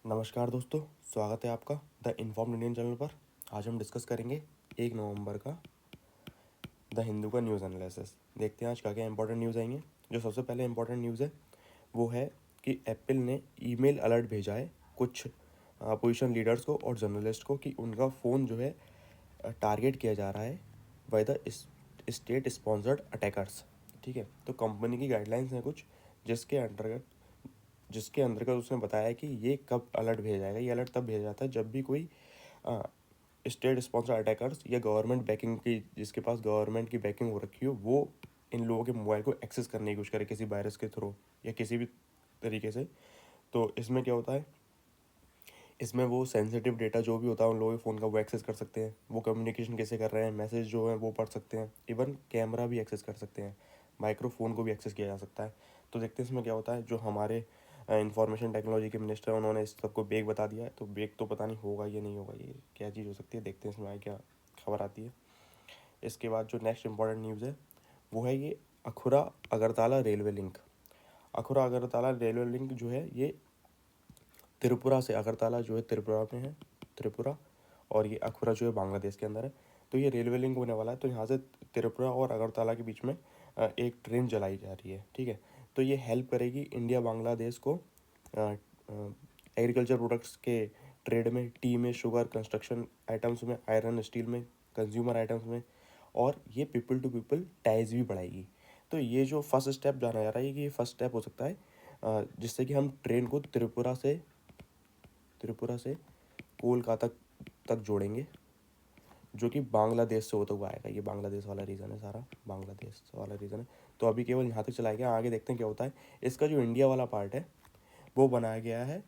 नमस्कार दोस्तों, स्वागत है आपका द इन्फॉर्म्ड इंडियन चैनल पर। आज हम डिस्कस करेंगे 1 नवंबर का द हिंदू का न्यूज़ एनालिसिस। देखते हैं आज क्या क्या इंपॉर्टेंट न्यूज़ आएंगे। जो सबसे पहले इंपॉर्टेंट न्यूज़ है वो है कि एप्पल ने ईमेल अलर्ट भेजा है कुछ अपोजिशन लीडर्स को और जर्नलिस्ट को कि उनका फ़ोन जो है टारगेट किया जा रहा है by the state sponsored attackers. ठीक है, तो कंपनी की गाइडलाइंस हैं कुछ जिसके अंतर्गत उसने बताया कि ये कब अलर्ट भेजा जाएगा। ये अलर्ट तब भेजा जाता है जब भी कोई स्टेट स्पॉन्सर अटैकर्स या गवर्नमेंट बैकिंग की, जिसके पास गवर्नमेंट की बैकिंग हो रखी हो, वो इन लोगों के मोबाइल को एक्सेस करने की कोशिश करे किसी वायरस के थ्रू या किसी भी तरीके से। तो इसमें क्या होता है, इसमें वो सेंसिटिव डेटा जो भी होता है उन लोगों के फ़ोन का वो एक्सेस कर सकते हैं। वो कम्युनिकेशन कैसे कर रहे हैं, मैसेज जो है वो पढ़ सकते हैं, इवन कैमरा भी एक्सेस कर सकते हैं, माइक्रोफोन को भी एक्सेस किया जा सकता है। तो देखते हैं इसमें क्या होता है। जो हमारे इंफॉर्मेशन टेक्नोलॉजी के मिनिस्टर हैं उन्होंने इस सबको बेग बता दिया है। तो बेग तो पता नहीं होगा या नहीं होगा, ये क्या चीज़ हो सकती है, देखते हैं इसमें आगे क्या खबर आती है। इसके बाद जो नेक्स्ट इंपॉर्टेंट न्यूज़ है वो है ये Akhaura Agartala railway link. Akhaura Agartala railway link जो है ये त्रिपुरा से, अगरतला जो है त्रिपुरा में है, त्रिपुरा, और ये अखुरा जो है बांग्लादेश के अंदर है। तो ये रेलवे लिंक होने वाला है। तो यहाँ से त्रिपुरा और अगरतला के बीच में एक ट्रेन चलाई जा रही है। ठीक है, तो ये हेल्प करेगी इंडिया बांग्लादेश को एग्रीकल्चर प्रोडक्ट्स के ट्रेड में, टी में, शुगर, कंस्ट्रक्शन आइटम्स में, आयरन स्टील में, कंज्यूमर आइटम्स में, और ये पीपल टू पीपल टाइज भी बढ़ाएगी। तो ये जो फर्स्ट स्टेप जाना जा रहा है कि ये फर्स्ट स्टेप हो सकता है जिससे कि हम ट्रेन को त्रिपुरा से कोलकाता तक जोड़ेंगे, जो कि बांग्लादेश से होता हुआ आएगा। ये बांग्लादेश वाला रीज़न है, सारा बांग्लादेश वाला रीज़न है। तो अभी केवल यहाँ तक चलाया गया, आगे देखते हैं क्या होता है। इसका जो इंडिया वाला पार्ट है वो बनाया गया है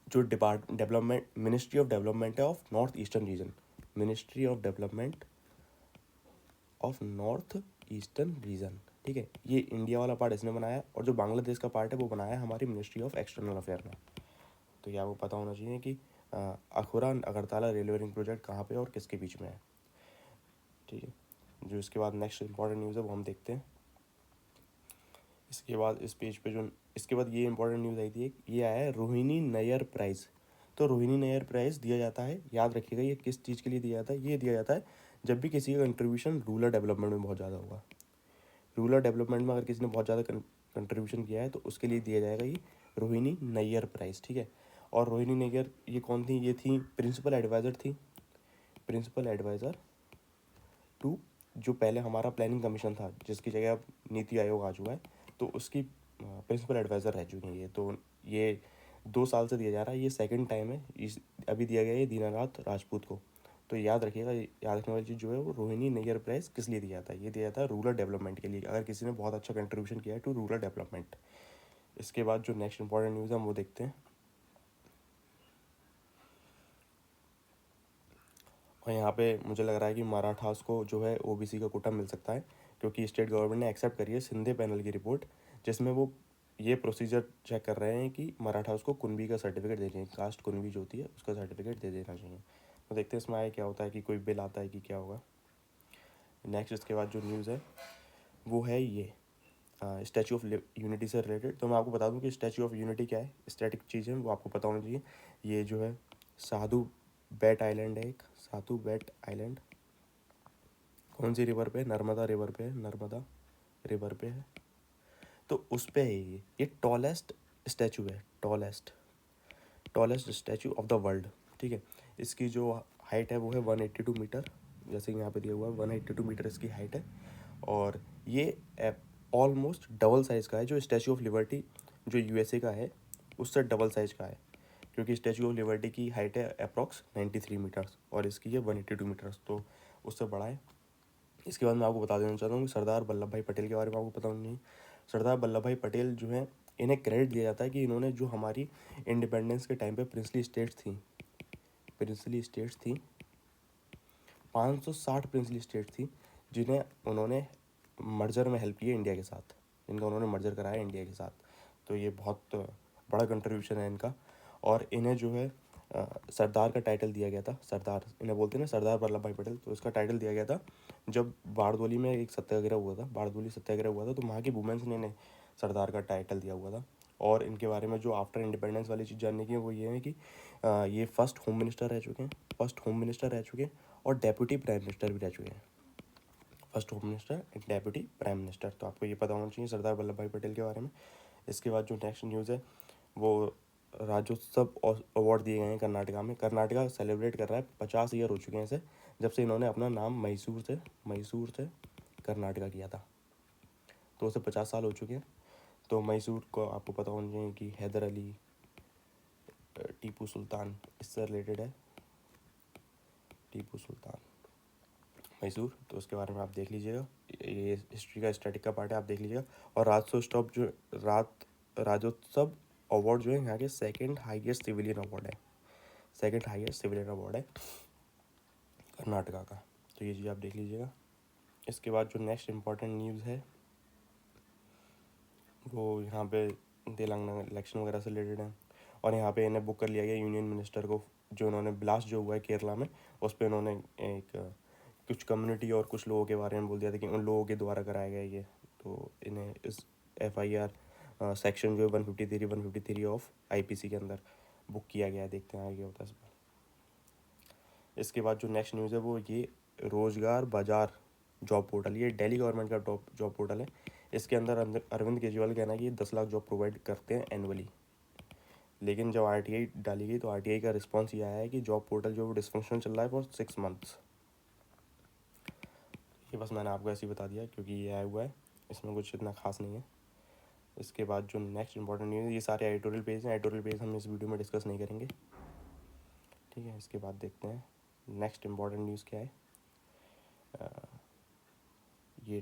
जो डेवलपमेंट मिनिस्ट्री ऑफ डेवलपमेंट है of north eastern region, ministry of development of north eastern region. ठीक है, ये इंडिया वाला पार्ट इसने बनाया, और जो बांग्लादेश का पार्ट है वो बनाया है हमारी मिनिस्ट्री ऑफ एक्सटर्नल अफेयर में। तो ये आपको पता होना चाहिए कि अखुरा अगरतला रेलवे लिंक प्रोजेक्ट कहाँ पे और किसके बीच में है। ठीक है, जो इसके बाद नेक्स्ट इंपॉर्टेंट न्यूज़ है वो हम देखते हैं। इसके बाद इस पेज पे जो इसके बाद ये इंपॉर्टेंट न्यूज़ आई थी, ये आया है रोहिणी नैयर प्राइज़। तो रोहिणी नैयर प्राइज़ दिया जाता है, याद रखिएगा ये किस चीज़ के लिए दिया जाता है। ये दिया जाता है जब भी किसी का कंट्रीब्यूशन रूरल डेवलपमेंट में बहुत ज़्यादा होगा। रूरल डेवलपमेंट में अगर किसी ने बहुत ज़्यादा कंट्रीब्यूशन किया है तो उसके लिए दिया जाएगा ये रोहिणी नैयर प्राइज़। ठीक है, और रोहिणी नैयर ये कौन थी, ये थी प्रिंसिपल एडवाइज़र थी, प्रिंसिपल एडवाइज़र टू जो पहले हमारा प्लानिंग कमीशन था जिसकी जगह अब नीति आयोग आ चुका है, तो उसकी प्रिंसिपल एडवाइज़र रह चुकी हैं ये। तो ये 2 साल से दिया जा रहा है, ये सेकंड टाइम है। इस अभी दिया गया है दीनानाथ राजपूत को। तो याद रखिएगा, याद रखने वाली चीज़ जो है वो रोहिणी नैयर प्राइज़ किस लिए दिया जाता है, ये दिया जाता है रूरल डेवलपमेंट के लिए, अगर किसी ने बहुत अच्छा कंट्रीब्यूशन किया है टू रूरल डेवलपमेंट। इसके बाद जो नेक्स्ट इंपॉर्टेंट न्यूज़ है हम वो देखते हैं। और यहाँ पे मुझे लग रहा है कि मराठास को जो है ओबीसी का कोटा मिल सकता है, क्योंकि स्टेट गवर्नमेंट ने एक्सेप्ट करी है सिंधे पैनल की रिपोर्ट, जिसमें वो ये प्रोसीजर चेक कर रहे हैं कि मराठास को कुनबी का सर्टिफिकेट दे चाहिए, कास्ट कुनबी जो होती है उसका सर्टिफिकेट दे देना चाहिए। तो देखते हैं इसमें आगे क्या होता है, कि कोई बिल आता है कि क्या होगा। नेक्स्ट इसके बाद जो न्यूज़ है वो है ये स्टैचू ऑफ यूनिटी से रिलेटेड। तो मैं आपको बता दूं कि स्टैचू ऑफ यूनिटी क्या है, स्टैटिक चीज़ है, वो आपको पता होना चाहिए। ये जो है साधु बेट आइलैंड है, एक साधु बेट आइलैंड कौन सी रिवर पे है, नर्मदा रिवर पे है, नर्मदा रिवर पे है। तो उस पे है ये टॉलेस्ट स्टैचू है, tallest statue of the world. ठीक है, इसकी जो हाइट है वो है 182 मीटर, जैसे कि यहाँ पे दिया हुआ है 182 मीटर इसकी हाइट है। और ये ऑलमोस्ट डबल साइज़ का है जो स्टैचू ऑफ लिबर्टी जो यूएसए का है उससे डबल साइज़ का है, क्योंकि स्टैचू ऑफ लिबर्टी की हाइट है अप्रॉक्स 93 मीटर्स और इसकी है 182 मीटर्स, तो उससे बड़ा है। इसके बाद मैं आपको बता देना चाहता हूँ कि सरदार वल्लभ भाई पटेल के बारे में आपको पता होना चाहिए। सरदार वल्लभ भाई पटेल जो हैं इन्हें क्रेडिट दिया जाता है कि इन्होंने जो हमारी इंडिपेंडेंस के टाइम पे प्रिंसली स्टेट्स थी 560 प्रिंसली स्टेट थी जिन्हें उन्होंने मर्जर में हेल्प की है इंडिया के साथ, जिनका उन्होंने मर्जर कराया इंडिया के साथ। तो ये बहुत बड़ा कंट्रीब्यूशन है इनका। और इन्हें जो है सरदार का टाइटल दिया गया था, सरदार इन्हें बोलते हैं ना, सरदार वल्लभ भाई पटेल, तो इसका टाइटल दिया गया था जब बारदोली में एक सत्याग्रह हुआ था, बारदोली सत्याग्रह हुआ था, तो वहाँ की वुमेंस ने इन्हें सरदार का टाइटल दिया हुआ था। और इनके बारे में जो आफ्टर इंडिपेंडेंस वाली चीज़ जानने की है वो ये है कि ये फर्स्ट होम मिनिस्टर रह चुके हैं, और डेप्यूटी प्राइम मिनिस्टर भी रह चुके हैं। First home minister and deputy prime minister, तो आपको ये पता होना चाहिए सरदार वल्लभ भाई पटेल के बारे में। इसके बाद जो नेक्स्ट न्यूज़ है वो राज्योत्सव अवार्ड दिए गए हैं कर्नाटका में। कर्नाटका सेलिब्रेट कर रहा है, 50 ईयर हो चुके हैं इसे, जब से इन्होंने अपना नाम मैसूर से कर्नाटका किया था, तो उसे 50 साल हो चुके हैं। तो मैसूर को आपको पता होना चाहिए कि हैदर अली, टीपू सुल्तान, इससे रिलेटेड है टीपू सुल्तान, मैसूर। तो उसके बारे में आप देख लीजिएगा, ये हिस्ट्री का स्टैटिक का पार्ट है, आप देख लीजिएगा। और राज्योत्सव अवार्ड जो है यहाँ के सेकंड हाईएस्ट सिविलियन अवार्ड है कर्नाटका का, तो ये चीज़ आप देख लीजिएगा। इसके बाद जो नेक्स्ट इम्पॉर्टेंट न्यूज़ है वो यहाँ पे तेलंगाना इलेक्शन वगैरह से रिलेटेड है। और यहाँ पे इन्हें बुक कर लिया गया यूनियन मिनिस्टर को, जो इन्होंने ब्लास्ट जो हुआ है केरला में, उस पर इन्होंने एक कुछ कम्युनिटी और कुछ लोगों के बारे में बोल दिया था कि उन लोगों के द्वारा कराया गया ये, तो इन्हें इस FIR सेक्शन जो 153 ऑफ IPC के अंदर बुक किया गया है। देखते हैं आगे होता है इस पर। इसके बाद जो नेक्स्ट न्यूज़ है वो ये रोज़गार बाजार जॉब पोर्टल, ये दिल्ली गवर्नमेंट का टॉप जॉब पोर्टल है। इसके अंदर अरविंद केजरीवाल का कहना है कि 10 लाख जॉब प्रोवाइड करते हैं एनुअली, लेकिन जब RTI डाली गई तो RTI का रिस्पांस ये आया है कि जॉब पोर्टल जो डिस्फंक्शनल चल रहा है फॉर 6 मंथ्स। ये बस मैंने आपको ऐसे ही बता दिया क्योंकि ये आया हुआ है, इसमें कुछ इतना खास नहीं है। इसके बाद जो नेक्स्ट इंपॉर्टेंट न्यूज़, ये सारे एडिटोरियल पेज हैं, एडिटोरियल पेज हम इस वीडियो में डिस्कस नहीं करेंगे, ठीक है। इसके बाद देखते हैं नेक्स्ट इंपॉर्टेंट न्यूज़ क्या है। ये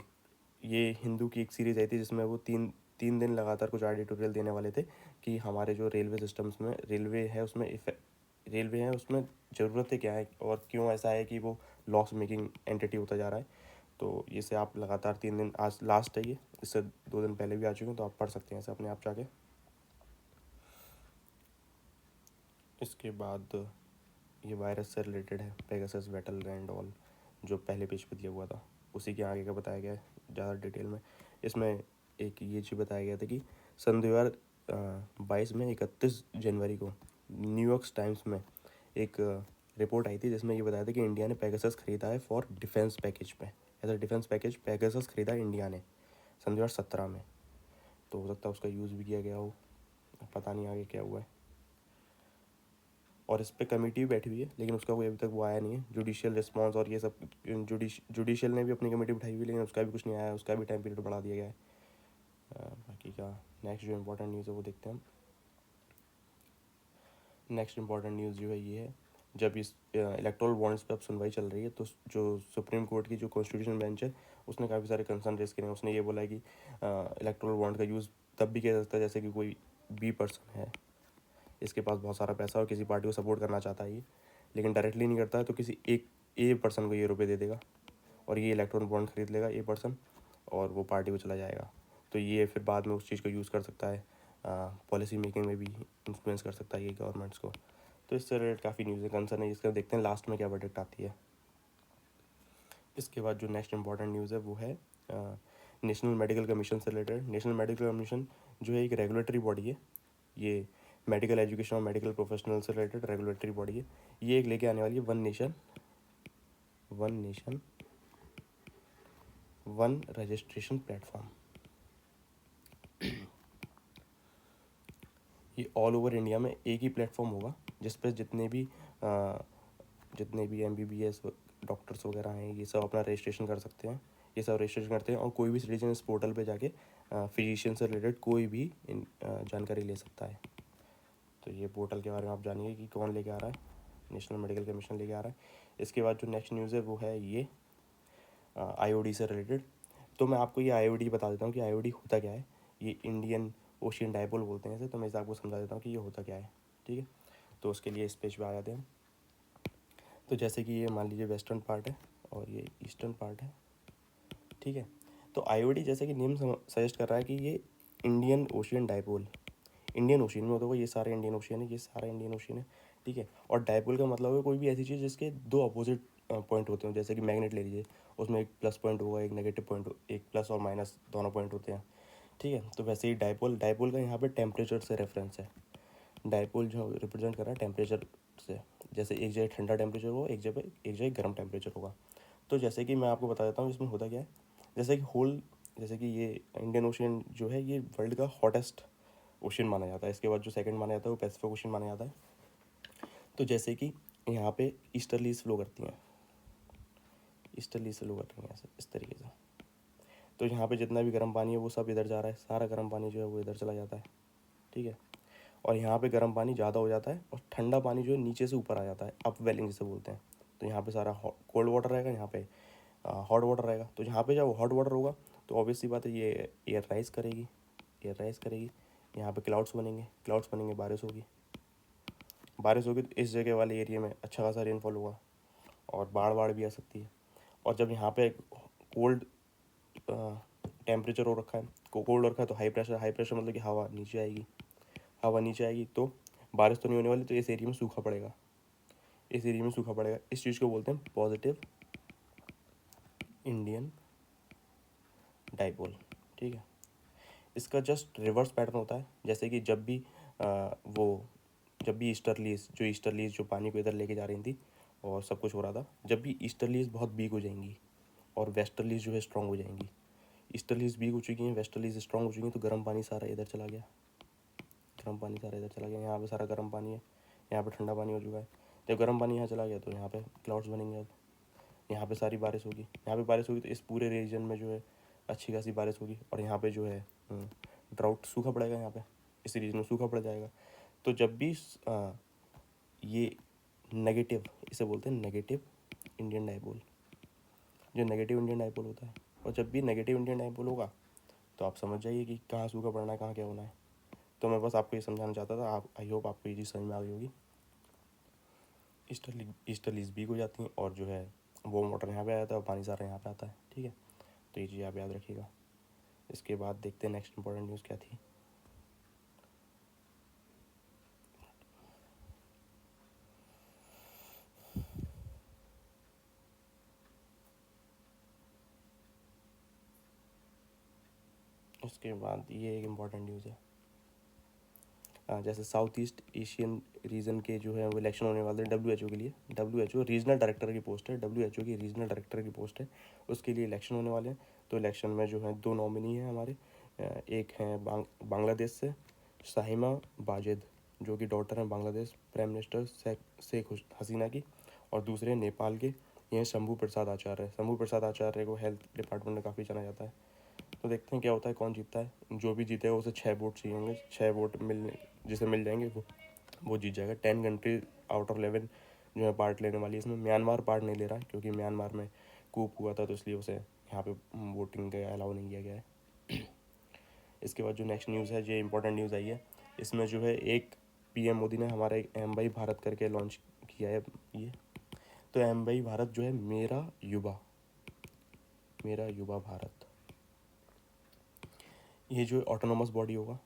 ये हिंदू की एक सीरीज़ आई थी जिसमें वो तीन तीन दिन लगातार कुछ एडिटोरियल देने वाले थे कि हमारे जो रेलवे सिस्टम्स में रेलवे है उसमें ज़रूरतें क्या है और क्यों ऐसा है कि वो लॉस मेकिंग एंटिटी होता जा रहा है। तो इसे आप लगातार 3 दिन, आज लास्ट है ये, इससे 2 दिन पहले भी आ चुके हैं, तो आप पढ़ सकते हैं इसे अपने आप जाके। इसके बाद ये वायरस से रिलेटेड है, पेगासस, बैटल एंड ऑल, जो पहले पेज पे दिया हुआ था उसी के आगे का बताया गया है ज़्यादा डिटेल में। इसमें एक ये चीज़ बताया गया था कि सन 2022 में 31 जनवरी को न्यूयॉर्क टाइम्स में एक रिपोर्ट आई थी जिसमें ये बताया था कि इंडिया ने पेगासस खरीदा है फॉर डिफेंस पैकेज में, ऐसा डिफेंस पैकेज पेगासस खरीदा है इंडिया ने सन 2017 में। तो हो सकता है उसका यूज़ भी किया गया हो, पता नहीं आगे क्या हुआ है। और इस पर कमेटी भी बैठी हुई है लेकिन उसका कोई अभी तक वो आया नहीं है, जुडिशियल रिस्पांस और ये सब। जुडिशियल ने भी अपनी कमेटी बिठाई हुई है लेकिन उसका भी कुछ नहीं आया, उसका भी टाइम पीरियड बढ़ा दिया गया है। बाकी का नेक्स्ट जो इम्पोर्टेंट न्यूज़ है वो देखते हैं हम। नेक्स्ट इम्पॉर्टेंट न्यूज़ जो है ये है, जब इस इलेक्टोरल बॉन्ड्स पे अब सुनवाई चल रही है तो जो सुप्रीम कोर्ट की जो कॉन्स्टिट्यूशन बेंच है उसने काफ़ी सारे कंसर्न रेस करे हैं। उसने ये बोला है कि इलेक्टोरल बॉन्ड का यूज़ तब भी किया जा सकता है जैसे कि कोई बी पर्सन है, इसके पास बहुत सारा पैसा और किसी पार्टी को सपोर्ट करना चाहता है ये, लेकिन डायरेक्टली नहीं करता है, तो किसी एक पर्सन को ये रुपये दे देगा और ये इलेक्ट्रॉनिक बॉन्ड खरीद लेगा पर्सन, और वो पार्टी को चला जाएगा। तो ये फिर बाद में उस चीज़ को यूज़ कर सकता है, पॉलिसी मेकिंग में भी इन्फ्लुएंस कर सकता है ये गवर्नमेंट्स को। तो इससे रिलेटेड काफ़ी न्यूज़ है, कंसर्न है, इसका देखते हैं लास्ट में क्या वर्डिक्ट आती है। इसके बाद जो नेक्स्ट इंपॉर्टेंट न्यूज़ है वो है नेशनल मेडिकल कमीशन से रिलेटेड। नेशनल मेडिकल कमीशन जो है एक रेगुलेटरी बॉडी है, ये मेडिकल एजुकेशन और मेडिकल प्रोफेशनल से रिलेटेड रेगुलेटरी बॉडी है। ये एक लेके आने वाली है one nation one registration platform. ये ऑल ओवर इंडिया में एक ही प्लेटफॉर्म होगा जिस पर जितने भी MBBS डॉक्टर्स वगैरह हैं ये सब अपना रजिस्ट्रेशन कर सकते हैं। ये सब रजिस्ट्रेशन करते हैं और कोई भी सिटीजन इस पोर्टल पे जाके फिजिशियन से रिलेटेड कोई भी जानकारी ले सकता है। तो ये पोर्टल के बारे में आप जानिए कि कौन लेके आ रहा है, नेशनल मेडिकल कमीशन लेके आ रहा है। इसके बाद जो नेक्स्ट न्यूज़ है वो है ये IOD से रिलेटेड। तो मैं आपको ये IOD बता देता हूँ कि IOD होता क्या है। ये इंडियन ओशियन डायपोल बोलते हैं इसे, तो मैं इसे आपको समझा देता हूँ कि ये होता क्या है, ठीक है। तो उसके लिए इस पेज पे आ जाते हैं हम। तो जैसे कि ये मान लीजिए वेस्टर्न पार्ट है और ये ईस्टर्न पार्ट है, ठीक है। तो IOD जैसे कि नेम सजेस्ट कर रहा है कि ये Indian ocean dipole, Indian ocean में होता है, ये सारे इंडियन ओशियन है, ये सारा इंडियन ओशियन है, ठीक है। और डायपोल का मतलब है कोई भी ऐसी चीज़ जिसके दो अपोजिट पॉइंट होते हैं, जैसे कि मैग्नेट ले लीजिए, उसमें एक प्लस पॉइंट होगा, एक नेगेटिव पॉइंट, एक प्लस और माइनस दोनों पॉइंट होते हैं, ठीक है। तो वैसे ही डाइपोल, डाइपोल का यहाँ पे टेम्परेचर से रेफरेंस है। डाइपोल जो रिप्रेजेंट कर रहा है टेम्परेचर से, जैसे एक जगह ठंडा टेम्परेचर होगा, एक जगह गर्म टेम्परेचर होगा। तो जैसे कि मैं आपको बता देता हूँ इसमें होता क्या है। जैसे कि जैसे कि ये इंडियन ओशियन जो है ये वर्ल्ड का हॉटेस्ट ओशियन माना जाता है। इसके बाद जो सेकंड माना जाता है वो पैसिफिक ओशियन माना जाता है। तो जैसे कि यहाँ पे ईस्टर्लीज फ्लो करती हैं, ईस्टर्ली से फ्लो कर रही हैं ऐसे इस तरीके से। तो यहाँ पे जितना भी गर्म पानी है वो सब इधर जा रहा है, सारा गर्म पानी जो है वो इधर चला जाता है। ठीक है। और यहाँ पे गर्म पानी ज़्यादा हो जाता है और ठंडा पानी जो है नीचे से ऊपर आ जाता है, अप वेलिंग जिसे बोलते हैं। तो यहाँ पे सारा कोल्ड वाटर रहेगा, यहाँ पे हॉट वाटर रहेगा। तो यहाँ पे जब हॉट वाटर होगा तो ऑब्वियस सी बात है ये एयर राइज करेगी, एयर राइज करेगी। यहाँ पे क्लाउड्स बनेंगे, क्लाउड्स बनेंगे, बारिश होगी, बारिश होगी तो इस जगह वाले एरिया में अच्छा खासा रेनफॉल होगा और बाढ़ भी आ सकती है। और जब यहाँ पे कोल्ड टेम्परेचर हो रखा है, कोल्ड हो रखा है तो हाई प्रेशर, हाई प्रेशर मतलब कि हवा नीचे आएगी, हवा नीचे आएगी तो बारिश तो नहीं होने वाली, तो इस एरिया में सूखा पड़ेगा, इस एरिया में सूखा पड़ेगा। इस चीज़ को बोलते हैं पॉजिटिव इंडियन डाइपोल। ठीक है। इसका जस्ट रिवर्स पैटर्न होता है। जैसे कि जब भी ईस्टर्लीज जो पानी को इधर लेके जा रही थी और सब कुछ हो रहा था, जब भी ईस्टर्लीज बहुत वीक हो जाएंगी और वेस्टर्लीज जो है स्ट्रांग हो जाएंगी। ईस्टर्लीज वीक हो चुकी हैं, वेस्टर्लीज स्ट्रांग हो चुकी हैं, तो गर्म पानी सारा इधर चला गया, गर्म पानी सारा इधर चला गया। यहाँ पे सारा गर्म पानी है, यहाँ पे ठंडा पानी हो चुका है। जब गर्म पानी यहाँ चला गया तो यहाँ पे क्लाउड्स बनेंगे। अब यहाँ पे सारी बारिश होगी, यहाँ पे बारिश होगी तो इस पूरे रीजन में जो है अच्छी खासी बारिश होगी। और यहाँ पे जो है ड्राउट, सूखा पड़ेगा, यहाँ पे इस रीजन में सूखा पड़ जाएगा। तो जब भी ये नेगेटिव, इसे बोलते हैं नेगेटिव इंडियन डाइपोल, जो नेगेटिव इंडियन डाइपोल होता है। और जब भी नेगेटिव इंडियन डाइपोल होगा तो आप समझ जाइए कि कहाँ सूखा पड़ना है, कहाँ क्या होना है। तो मैं बस आपको ये समझाना चाहता था, आप आई होप आपको ये चीज़ समझ में आ गई होगी। ईस्टर्लीज वीक हो जाती हैं और जो है वार्म वाटर यहाँ पे आ जाता है और पानी सारा यहाँ पे आता है। ठीक है। तो ये चीज़ आप याद रखिएगा। इसके बाद देखते हैं नेक्स्ट इंपॉर्टेंट न्यूज़ क्या थी। उसके बाद ये एक इम्पॉर्टेंट न्यूज़ है। जैसे साउथ ईस्ट एशियन रीजन के जो है वो इलेक्शन होने वाले हैं WHO के लिए। WHO रीजनल डायरेक्टर की पोस्ट है, WHO की रीजनल डायरेक्टर की पोस्ट है, उसके लिए इलेक्शन होने वाले हैं। तो इलेक्शन में जो है 2 नॉमिनी हैं हमारे। एक हैं बांग्लादेश से शाहिमा वाजेद, जो कि डॉटर हैं बांग्लादेश प्राइम मिनिस्टर शेख हसीना की, और दूसरे नेपाल के ये हैं शंभू प्रसाद आचार्य। शंभू प्रसाद आचार्य को हेल्थ डिपार्टमेंट में काफ़ी जाना जाता है। तो देखते हैं क्या होता है, कौन जीतता है। जो भी जीतेगा उसे 6 वोट चाहिए होंगे, 6 वोट जिसे मिल जाएंगे वो जीत जाएगा। 10 कंट्री आउट ऑफ 11 जो है पार्ट लेने वाली है इसमें। म्यांमार पार्ट नहीं ले रहा है क्योंकि म्यांमार में कूप हुआ था, तो इसलिए उसे यहाँ पे वोटिंग का अलाउ नहीं किया गया है। इसके बाद जो नेक्स्ट न्यूज़ है, ये इंपॉर्टेंट न्यूज़ आई है। इसमें जो है एक PM मोदी ने हमारा एक MY भारत करके लॉन्च किया है ये। तो MY भारत जो है मेरा युवा भारत, ये जो ऑटोनोमस बॉडी होगा,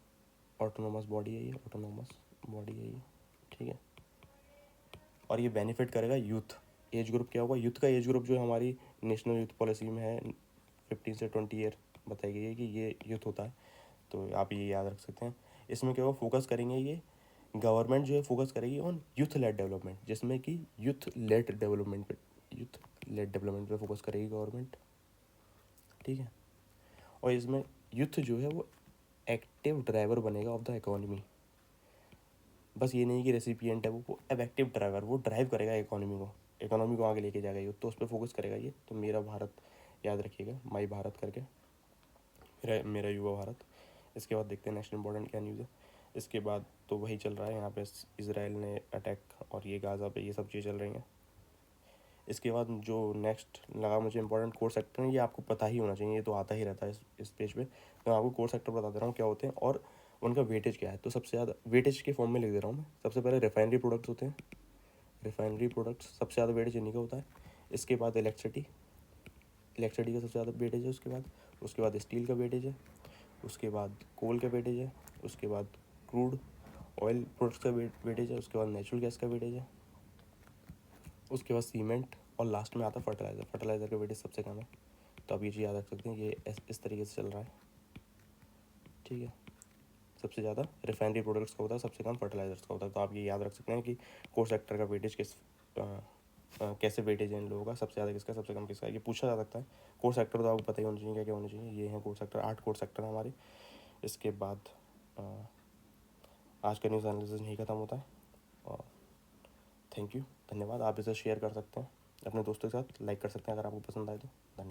ऑटोनोमस बॉडी है ये, ऑटोनोमस बॉडी है ये। ठीक है। और ये बेनिफिट करेगा यूथ। एज ग्रुप क्या होगा, यूथ का एज ग्रुप जो हमारी नेशनल यूथ पॉलिसी में है 15 से 20 ईयर बताई गई है कि ये यूथ होता है। तो आप ये याद रख सकते हैं। इसमें क्या होगा, फोकस करेंगे ये गवर्नमेंट जो है फोकस करेगी ऑन यूथ लेड डेवलपमेंट, जिसमें कि यूथ लेड डेवलपमेंट पे फोकस करेगी गवर्नमेंट। ठीक है। और इसमें यूथ जो है वो एक्टिव ड्राइवर बनेगा ऑफ द इकोनॉमी। बस ये नहीं कि रेसिपिएंट है, वो अब एक्टिव ड्राइवर, वो ड्राइव करेगा इकोनॉमी को आगे लेके जाएगा यूथ। तो उस पर फोकस करेगा ये। तो मेरा भारत याद रखिएगा, माई भारत करके, मेरा युवा भारत। इसके बाद देखते हैं नेक्स्ट इंपॉर्टेंट क्या न्यूज़ है। इसके बाद तो वही चल रहा है यहाँ पे, इसराइल ने अटैक और ये गाज़ा पे ये सब चीज़ें चल रही हैं। इसके बाद जो नेक्स्ट लगा मुझे इंपॉर्टेंट कोर सेक्टर है, ये आपको पता ही होना चाहिए, ये तो आता ही रहता है इस पेज पे। मैं आपको कोर सेक्टर बता दे रहा हूँ क्या होते हैं और उनका वेटेज क्या है। तो सबसे ज़्यादा वेटेज के फॉर्म में लिख दे रहा हूँ मैं। सबसे पहले रिफाइनरी प्रोडक्ट्स होते हैं, रिफाइनरी प्रोडक्ट्स सबसे ज़्यादा वेटेज इन्हीं का होता है। इसके बाद इलेक्ट्रिसिटी का सबसे ज़्यादा वेटेज है। उसके बाद स्टील का वेटेज है। उसके बाद कोल का वेटेज है। उसके बाद क्रूड ऑयल प्रोडक्ट्स का वेटेज है। उसके बाद नेचुरल गैस का वेटेज है। उसके बाद सीमेंट, और लास्ट में आता है फर्टिलाइज़र का वेटेज सबसे कम है। तो आप ये चीज़ याद रख सकते हैं, ये इस तरीके से चल रहा है। ठीक है। सबसे ज़्यादा रिफाइनरी प्रोडक्ट्स का होता है, सबसे कम फर्टिलाइजर्स का होता है। तो आप ये याद रख सकते हैं कि कोर सेक्टर का वेटेज कैसे वेटेज है इन लोगों का, सबसे ज़्यादा किसका, सबसे कम किसका, ये पूछा जा सकता है। कोर सेक्टर तो आपको पता ही होना चाहिए क्या क्या होना चाहिए। ये हैं कोर सेक्टर, 8 कोर सेक्टर हैं हमारे। इसके बाद आज का न्यूज़ एनालिसिस नहीं ख़त्म होता है। और थैंक यू, धन्यवाद। आप इसे शेयर कर सकते हैं अपने दोस्तों के साथ, लाइक कर सकते हैं अगर आपको पसंद आए तो। धन्यवाद।